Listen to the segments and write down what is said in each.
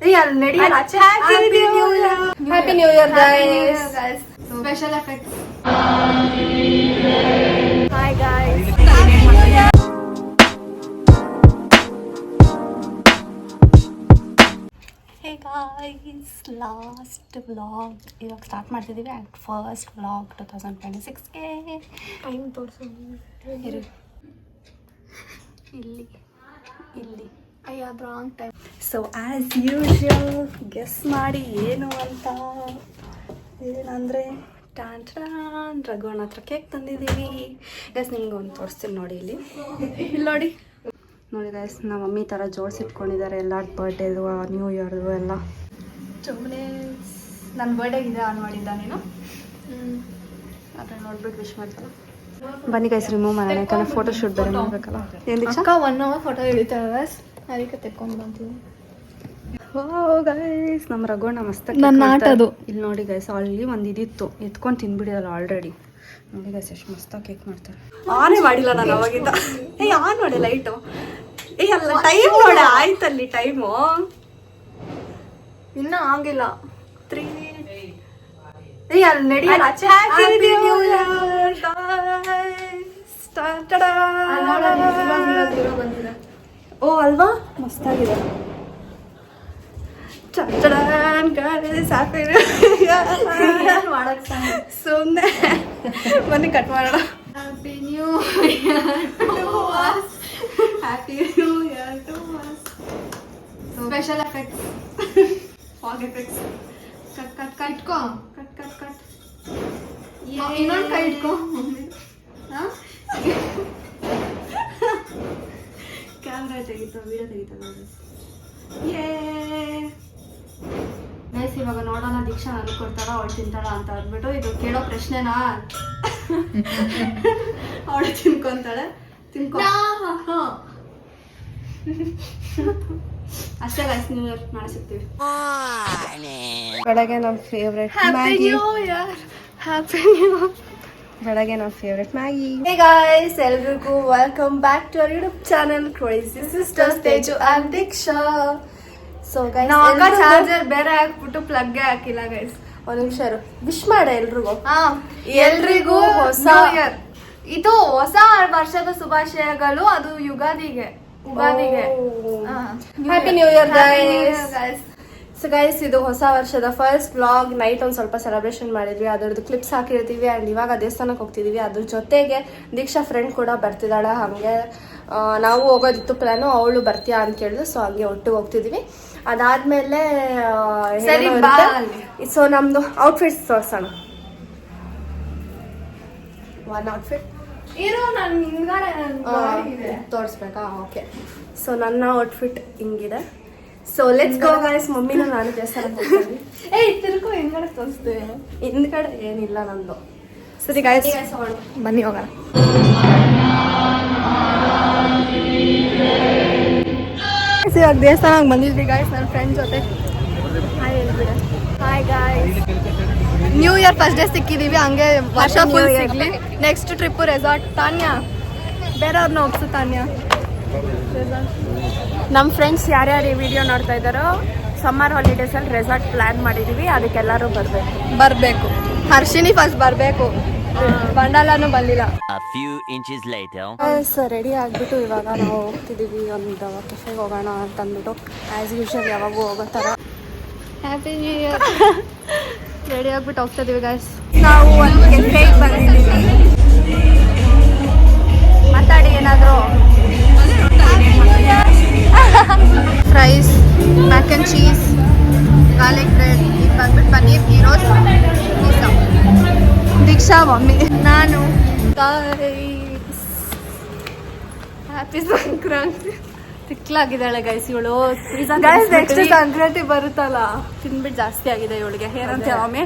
Happy New Year, guys. Special effects. Hi, guys. Happy New Year. Hey guys, last vlog ಇವಾಗ start ಮಾಡ್ತಿದ್ದೀವಿ. And first vlog 2026ಗೆ time ತೋರಿಸು. ಇಲ್ಲಿ ಅಯ್ಯ wrong time. So as usual guess ಮಾಡಿ ಏನು ಅಂತ. ಏನಂದರೆ ಟ್ಯಾನ್ ರಘುವಣ್ಣ ಹತ್ರ ಕೇಕ್ ತಂದಿದ್ದೀವಿ. ಗೈಸ್ ನಿಮ್ಗೆ ಒಂದು ತೋರಿಸ್ತೀನಿ ನೋಡಿ. ಇಲ್ಲಿ ನೋಡಿ ಗೈಸ್, ನಮ್ಮ ಮಮ್ಮಿ ಥರ ಜೋಡಿಸಿಟ್ಕೊಂಡಿದ್ದಾರೆ ಎಲ್ಲ ಬರ್ಡೇದು ನ್ಯೂ ಇಯರ್ದು ಎಲ್ಲ. ಚೊಕ್ಲೇಟ್ಸ್ ನನ್ನ ಬರ್ಡೇಗಿದೆ ಆನ್ ಮಾಡಿದ್ದ ನೀನು ಅದನ್ನು ನೋಡ್ಬಿಟ್ಟು ವಿಶ್ ಮಾಡ್ತಲ್ಲ. ಬನ್ನಿ ಗೈಸ್ ರಿಮೂವ್ ಮಾಡೋಣ, ಯಾಕಂದ್ರೆ ಫೋಟೋ ಶೂಟ್ ಬೇರೆ ಮಾಡಬೇಕಲ್ಲ. ಏನು 1 hour ಫೋಟೋ ಹಿಡಿತಾರೆ ಅದಕ್ಕೆ ತೆಕ್ಕೊಂಡು ಬಂತೀವಿ. ಗೈಸ್ ನಮ್ಮ ರಘುವಣ್ಣ ಮಸ್ತ್ ನನ್ನ ಆಟದು. ಇಲ್ಲಿ ನೋಡಿ ಗೈಸ್, ಅಲ್ಲಿ ಒಂದು ಇದಿತ್ತು ಎತ್ಕೊಂಡು ತಿನ್ಬಿಡಿದಲ್ಲ ಆಲ್ರೆಡಿ. ನೋಡಿ ಗೈಸ್ ಎಷ್ಟು ಮಸ್ತಾಗಿ ಕೇಕ್ ಮಾಡ್ತಾರೆ. ಆನೇ ಮಾಡಿಲ್ಲ ನಾನು ಅವಾಗಿಂದ. ಆನ್ ನೋಡಿ ಲೈಟು. ಅಲ್ಲ ಟೈಮ್ ನೋಡಿ, ಆಯ್ತಲ್ಲಿ ಟೈಮು ಇನ್ನೂ ಆಗಿಲ್ಲ. 3 ಅಲ್ಲಿ ನಡಿ. ಓ ಅಲ್ವಾ, ಮಸ್ತಾಗಿದೆ. ಸುಮ್ಮನೆ ಬನ್ನಿ ಕಟ್ ಮಾಡೋಣ. Happy new year to us. Special effects, fog effects. Cut ಇಟ್ಕೋ, ಕಟ್ ಇನ್ನೊಂದು ಕೈ ಇಟ್ಕೋ. ಕ್ಯಾಮ್ರಾ ತೆಗಿತಾ, ವಿಡಿಯೋ ತೆಗಿತಾ. ನೈಸ್. ಇವಾಗ ನೋಡೋಣ ದೀಕ್ಷಾ ನನಗೆ ಕೊಡ್ತಾಳ, ಅವಳು ತಿಂತಾಳ ಅಂತ ಅಂದ್ಬಿಟ್ಟು. ಇದು ಕೇಳೋ ಪ್ರಶ್ನೆನಾ? ಅವಳು ತಿನ್ಕೊಂತಾಳೆ, ತಿನ್ಕೊ. ಅಷ್ಟೇ ಗೈಸ್, ನ್ಯೂ ಇಯರ್ ಮಾಡಿ ಸಿಗ್ತೀವಿ. ಬೆಳಗ್ಗೆ ನಮ್ಮ ಫೇವ್ರೆಟ್ ಮ್ಯಾಗಿ. ಬೆಳಗ್ಗೆ ನಮ್ಮ ಫೇವ್ರೆಟ್ ಮ್ಯಾಗಿ. ಹೇ ಗೈಸ್, ಎಲ್ರಿಗೂ welcome back to our YouTube channel crazy sisters Teju and Deeksha. So guys, charger ಬೇರೆ ಹಾಕ್ಬಿಟ್ಟು ಪ್ಲಗ್ಗೆ ಹಾಕಿಲ್ಲ ಗೈಸ್. ಒಂದು ನಿಮಿಷ ವಿಶ್ ಮಾಡ ಎಲ್ರಿಗೂ. ಎಲ್ರಿಗೂ ಹೊಸ ಇಯರ್, ಇದು ಹೊಸ ವರ್ಷದ ಶುಭಾಶಯಗಳು. ಅದು ಯುಗಾದಿಗೆ. Happy new year guys. So guys, ಇದು ಹೊಸ ವರ್ಷದ ಫಸ್ಟ್ ವ್ಲಾಗ್. ನೈಟ್ ಒಂದು ಸ್ವಲ್ಪ ಸೆಲೆಬ್ರೇಷನ್ ಮಾಡಿದ್ವಿ, ಅದರದ್ದು ಕ್ಲಿಪ್ಸ್ ಹಾಕಿರ್ತೀವಿ. ಆ್ಯಂಡ್ ಇವಾಗ ದೇವಸ್ಥಾನಕ್ಕೆ ಹೋಗ್ತಿದ್ದೀವಿ. ಅದ್ರ ಜೊತೆಗೆ ದೀಕ್ಷಾ ಫ್ರೆಂಡ್ ಕೂಡ ಬರ್ತಿದ್ದಾಳೆ. ಹಾಗೆ ನಾವು ಹೋಗೋದಿತ್ತು ಪ್ಲಾನು, ಅವಳು ಬರ್ತೀಯಾ ಅಂತ ಕೇಳಿದ್ರು. ಸೊ ಹಂಗೆ ಒಟ್ಟಿಗೆ ಹೋಗ್ತಿದ್ದೀವಿ. ಅದಾದ್ಮೇಲೆ ಸೊ ನಮ್ದು ಔಟ್ಫಿಟ್ಸ್ ತೋರಿಸೋಣ. ಒನ್ ಔಟ್ಫಿಟ್ ತೋರಿಸ್ಬೇಕಾ? ಓಕೆ. ಸೊ ನನ್ನ ಔಟ್ಫಿಟ್ ಹಿಂಗಿದೆ. So let's go guys. ಮಮ್ಮಿನ ನಾನು ದೇವಸ್ಥಾನಕ್ಕೆ ಹೋಗ್ತೀವಿ. ತಿರ್ಕೋ ಹಿಂದ್ಗಡೆ ತೋರಿಸ್ತೀವಿ. ಹಿಂದ್ಗಡೆ ಏನಿಲ್ಲ ನಂದು. ಸರಿ ಗೈಸ್, ಬನ್ನಿ ಹೋಗೋಣ. ಇವಾಗ ದೇವಸ್ಥಾನಕ್ಕೆ ಬಂದಿದ್ವಿ ಗೈಸ್ ನನ್ನ ಫ್ರೆಂಡ್ ಜೊತೆ. ಹಾಯ್ ಹೇಳ್ಬಿಡ. Hi guys, new year first day ಸಿಕ್ಕಿದ್ದೀವಿ. ಹಂಗೆ ವರ್ಷ ಫುಲ್ ಸಿಗ್ಲಿ. Next trip resort. ತಾನ್ಯಾ ಬೇರೆಯವ್ರನ್ನ ಹೋಗ್ಸು. ತಾನ್ಯಾ ನಮ್ಮ ಫ್ರೆಂಡ್ಸ್ ಯಾರ್ಯಾರು ಈ ವಿಡಿಯೋ ನೋಡ್ತಾ ಇದ್ದಾರೋ ಸಮ್ಮರ್ ಹಾಲಿಡೇಸಲ್ಲಿ ರೆಸಾರ್ಟ್ ಪ್ಲ್ಯಾನ್ ಮಾಡಿದ್ದೀವಿ. ಅದಕ್ಕೆಲ್ಲರೂ ಬರಬೇಕು. ಹರ್ಷಿನಿ ಫಸ್ಟ್ ಬರಬೇಕು, ಬಂಡಾಲನೂ ಬಂದಿಲ್ಲ. ರೆಡಿ ಆಗಿಬಿಟ್ಟು ಇವಾಗ ನಾವು ಹೋಗ್ತಿದ್ದೀವಿ. ಒಂದು ಕೆಫೆಗೆ ಹೋಗೋಣ ಅಂತ ಅಂದ್ಬಿಟ್ಟು ಆ್ಯಸ್ ಯೂಶುವಲ್ ಯಾವಾಗೂ ಹೋಗೋ ಥರ. Happy new year. ರೆಡಿ ಆಗಿಬಿಟ್ಟು ಹೋಗ್ತಿದ್ದೀವಿ ಗೈಸ್. ನಾವು ಒಂದು ಕೆಫೆಗೆ ಬಂದಿದ್ದೀವಿ. ಮಾತಾಡಿ ಏನಾದರೂ. Fries, mac and cheese, garlic bread, ಇದು ಬಂದ್ಬಿಟ್ಟು paneer gyros, pizza. Deeksha mummy, ನಾನು. ಹ್ಯಾಪಿ ಸಂಕ್ರಾಂತಿ. ತಿಕ್ಲಾಗಿದ್ದಾಳೆ ಗೈಸ್ ಇವಳು. ನೆಕ್ಸ್ಟ್ ಸಂಕ್ರಾಂತಿ ಬರುತ್ತಲ್ಲ, ತಿನ್ಬಿಟ್ಟು ಜಾಸ್ತಿ ಆಗಿದೆ ಇವಳಿಗೆ. ಏನಂತ ಮಮ್ಮಿ?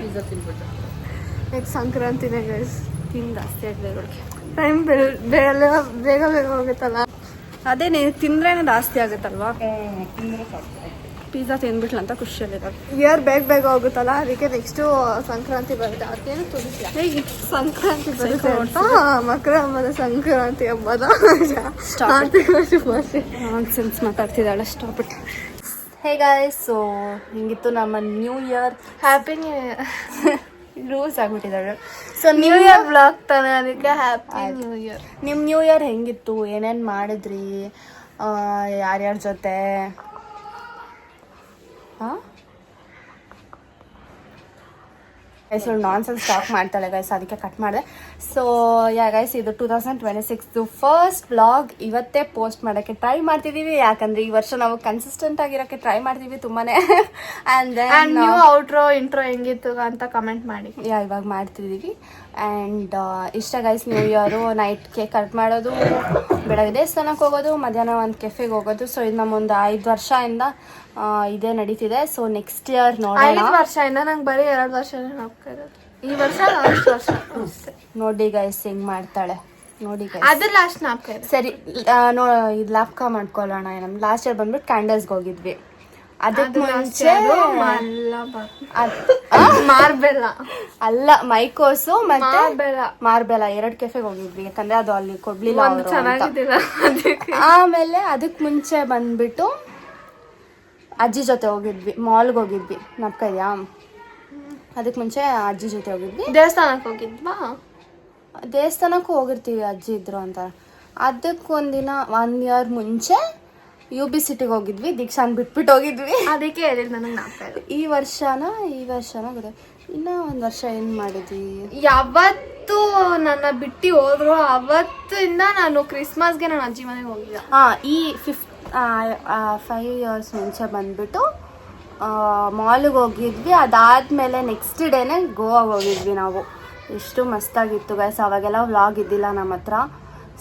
Next ಸಂಕ್ರಾಂತಿನೇ guys. ತಿಂದು ಜಾಸ್ತಿ ಆಗಿದೆ ಇವಳಿಗೆ. ಟೈಮ್ ಬೇಗ ಹೋಗುತ್ತಲ್ಲ. ಅದೇ ನೀವು ತಿಂದ್ರೇನೆ ಜಾಸ್ತಿ ಆಗುತ್ತಲ್ವಾ. ಪಿಜ್ಜಾ ತಿಂದ್ಬಿಟ್ಲ ಅಂತ ಖುಷಿಯಲ್ಲಿದ್ದಾರೆ. ಇಯರ್ ಬೇಗ ಹೋಗುತ್ತಲ್ಲ, ಅದಕ್ಕೆ ನೆಕ್ಸ್ಟು ಸಂಕ್ರಾಂತಿ ಬರುತ್ತೆ. ಅದೇನು ತೋರಿಸ್ತೀಯ? ಸಂಕ್ರಾಂತಿ ಬರುತ್ತೆ ಅಂತ. ಮಕರ ಹಬ್ಬದ ಸಂಕ್ರಾಂತಿ ಹಬ್ಬದ ಶುಭಾಶಯ. ಸೆನ್ಸ್ ಮಾತಾಡ್ತಿದ್ದಾಳೆ. Stop it. Hey guys, so ಹಿಂಗಿತ್ತು ನಮ್ಮ new year. Happy new year. Loose ಆಗ್ಬಿಟ್ಟಿದ್ದಾಳೆ. ಸೊ ನ್ಯೂ ಇಯರ್ ಬ್ಲಾಗ್ ತಾನೆ, ಅದಕ್ಕೆ ಹ್ಯಾಪಿ ನ್ಯೂ ಇಯರ್. ನಿಮ್ಮ ನ್ಯೂ ಇಯರ್ ಹೆಂಗಿತ್ತು, ಏನೇನು ಮಾಡಿದ್ರಿ, ಯಾರ್ಯಾರ ಜೊತೆ? ಹಾಂ, ಗೈಸ್ ನಾನ್ಸೆನ್ಸ್ ಸ್ಟಾಕ್ ಮಾಡ್ತಾಳೆ ಗೈಸ್, ಅದಕ್ಕೆ ಕಟ್ ಮಾಡಿದೆ. ಸೊ ಗೈಸ್, ಇದು 2026 ಫಸ್ಟ್ ವ್ಲಾಗ್ ಇವತ್ತೇ ಪೋಸ್ಟ್ ಮಾಡೋಕ್ಕೆ ಟ್ರೈ ಮಾಡ್ತಿದ್ದೀವಿ. ಯಾಕಂದರೆ ಈ ವರ್ಷ ನಾವು ಕನ್ಸಿಸ್ಟೆಂಟ್ ಆಗಿರೋಕ್ಕೆ ಟ್ರೈ ಮಾಡ್ತೀವಿ ತುಂಬಾ. ಆ್ಯಂಡ್ ನ್ಯೂ ಔಟ್ರೋ ಇಂಟ್ರೋ ಹೆಂಗಿತ್ತು ಅಂತ ಕಮೆಂಟ್ ಮಾಡಿ. ಇವಾಗ ಮಾಡ್ತಿದ್ದೀವಿ. ಆ್ಯಂಡ್ ಇಷ್ಟ guys, new year night cake cut ಮಾಡೋದು, ಬೆಳಗ್ಗೆ ದೇವಸ್ಥಾನಕ್ಕೆ ಹೋಗೋದು, ಮಧ್ಯಾಹ್ನ ಒಂದು ಕೆಫೆಗೆ ಹೋಗೋದು. ಸೊ ಇದು ನಮ್ಮೊಂದು 5 ವರ್ಷದಿಂದ ಇದೇ ನಡೀತಿದೆ. ಸೊ ನೆಕ್ಸ್ಟ್ ಇಯರ್ ನೋಡೋಣ. 5 ವರ್ಷದಿಂದ ನಂಗೆ ಬರೀ 2 ವರ್ಷ ನೆನಪಿರೋದು. ಈ ವರ್ಷ ಲಾಸ್ಟ್ ವರ್ಷ. ನೋಡಿ ಗೈಸ್ ಹೆಂಗ್ ಮಾಡ್ತಾಳೆ, ನೋಡಿ ಗೈಸ್. ಅದು ಲಾಸ್ಟ್ ನಾಪ್ಕ. ಸರಿ, ಇದು ಲಾಪ್ಕ ಮಾಡ್ಕೊಳ್ಳೋಣ. ನಮ್ಗೆ ಲಾಸ್ಟ್ ಇಯರ್ ಬಂದ್ಬಿಟ್ಟು ಕ್ಯಾಂಡಲ್ಸ್ಗೆ ಹೋಗಿದ್ವಿ. ಅದಕ್ಕೆ ಮುಂಚೆ ಮಾರ್ಬೆಲ್ಲ ಅಲ್ಲ, ಮೈಕೋಸು ಮತ್ತೆ ಮಾರ್ಬೆಲ್ಲ 2 ಕೆಫೆಗೆ ಹೋಗಿದ್ವಿ. ಯಾಕಂದ್ರೆ ಅದು ಅಲ್ಲಿ ಕೊಡ್ಲಿಲ್ಲ ಅವ್ರು. ಆಮೇಲೆ ಅದಕ್ಕೆ ಮುಂಚೆ ಬಂದ್ಬಿಟ್ಟು ಅಜ್ಜಿ ಜೊತೆ ಹೋಗಿದ್ವಿ, ಮಾಲ್ಗೆ ಹೋಗಿದ್ವಿ. ನಪ್ಕ ಇದೆಯಾ? ಅದಕ್ಕೆ ಮುಂಚೆ ಅಜ್ಜಿ ಜೊತೆ ಹೋಗಿದ್ವಿ. ದೇವಸ್ಥಾನಕ್ಕೆ ಹೋಗಿದ್ವಾ? ದೇವಸ್ಥಾನಕ್ಕೂ ಹೋಗಿರ್ತೀವಿ ಅಜ್ಜಿ ಇದ್ರು ಅಂತ. ಅದಕ್ಕೆ ಒಂದಿನ 1 ಇಯರ್ ಮುಂಚೆ UB ಸಿಟಿಗೆ ಹೋಗಿದ್ವಿ. ದೀಕ್ಷಾನ್ ಬಿಟ್ಬಿಟ್ಟು ಹೋಗಿದ್ವಿ. ಅದಕ್ಕೆ ಹೇಳಿದ್ ನನಗೆ ನಾಲ್ಕು. ಈ ವರ್ಷನ ಗೊತ್ತ. ಇನ್ನ 1 ವರ್ಷ ಏನ್ ಮಾಡಿದ್ವಿ? ಯಾವತ್ತು ನನ್ನ ಬಿಟ್ಟು ಹೋದ್ರು ಅವತ್ತಿಂದ ನಾನು ಕ್ರಿಸ್ಮಸ್ಗೆ ನಾನು ಅಜ್ಜಿ ಮನೆಗೆ ಹೋಗಿದ್ದೆ. ಈ 5 ಇಯರ್ಸ್ ಮುಂಚೆ ಬಂದ್ಬಿಟ್ಟು ಮಾಲ್ಗೆ ಹೋಗಿದ್ವಿ. ಅದಾದ್ಮೇಲೆ ನೆಕ್ಸ್ಟ್ ಡೇನೆ ಗೋವಾಗೆ ಹೋಗಿದ್ವಿ ನಾವು. ಎಷ್ಟು ಮಸ್ತಾಗಿತ್ತು ಗೈಸ್. ಅವಾಗೆಲ್ಲ ವ್ಲಾಗ್ ಇದ್ದಿಲ್ಲ ನಮ್ಮ ಹತ್ರ.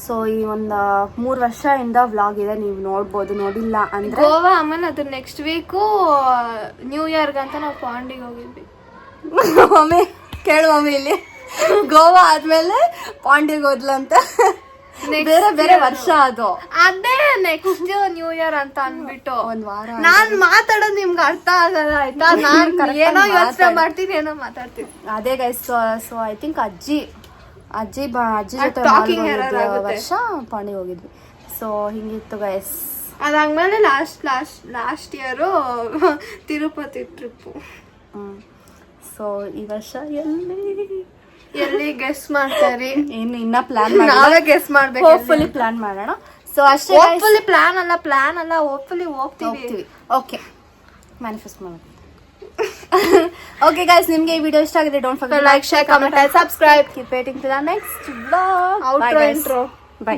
ಸೊ ಈ ಒಂದು 3 ವರ್ಷದಿಂದ ವ್ಲಾಗ್ ಇದೆ, ನೀವು ನೋಡ್ಬೋದು. ನೋಡಿಲ್ಲ ಅಂದ್ರೆ ಗೋವಾ. ಆಮೇಲೆ ಅದು ನೆಕ್ಸ್ಟ್ ವೀಕು ನ್ಯೂ ಇಯರ್ಗೆ ಅಂತ ನಾವು ಪಾಂಡಿಗೆ ಹೋಗಿದ್ವಿ. ಮಮ್ಮಿ ಕೇಳು, ಮಮ್ಮಿ ಇಲ್ಲಿ ಗೋವಾ ಆದ್ಮೇಲೆ ಪಾಂಡಿಗೆ ಹೋದ್ಲಂತ. ಬೇರೆ ಬೇರೆ ವರ್ಷ ಅದು. ಅದೇ ನೆಕ್ಸ್ಟ್ ನ್ಯೂ ಇಯರ್ ಅಂತ ಅನ್ಬಿಟ್ಟು 1 ವಾರ ನಾನ್ ಮಾತಾಡೋದು ನಿಮ್ಗೆ ಅರ್ಥ ಆಗಲ್ಲ ಆಯ್ತಾ? ನಾನ್ ಏನೋ ಯೋಚನೆ ಮಾಡ್ತೀನಿ, ಏನೋ ಮಾತಾಡ್ತೀನಿ. ಅದೇ ಗೈಸ್. ಸೊ ಐ ಥಿಂಕ್ ಅಜ್ಜಿ ಜೊತೆ ವರ್ಷ ಪಾಂಡಿಗೆ ಹೋಗಿದ್ವಿ. ಸೊ ಹಿಂಗಿತ್ತು ಗೈಸ್. ಅದಾದ್ಮೇಲೆ last year Tirupati trip. So ಈ ವರ್ಷ ಎಲ್ಲಿ ಗೆಸ್ ಮಾಡ್ತಾರೆ? ಏನು ಇನ್ನ ಪ್ಲಾನ್ ನಾವೇ ಗೆಸ್ ಮಾಡ್ಬೇಕು. ಹೋಪ್ಫುಲಿ ಪ್ಲಾನ್ ಮಾಡೋಣ. ಸೊ ಅಷ್ಟೇ. ಹೋಪ್ಫುಲಿ ಪ್ಲಾನ್ ಅಲ್ಲ ಹೋಪ್ಫುಲಿ ಹೋಗ್ತೀವಿ. ಓಕೆ, ಮ್ಯಾನಿಫೆಸ್ಟ್ ಮಾಡೋಣ. ಓಕೆ ಗೈಸ್, ನಿಮಗೆ ಈ ವಿಡಿಯೋ ಇಷ್ಟ ಆಗಿದೆ, don't forget like, share, comment and subscribe. Keep waiting to the next vlog. Outro intro. By.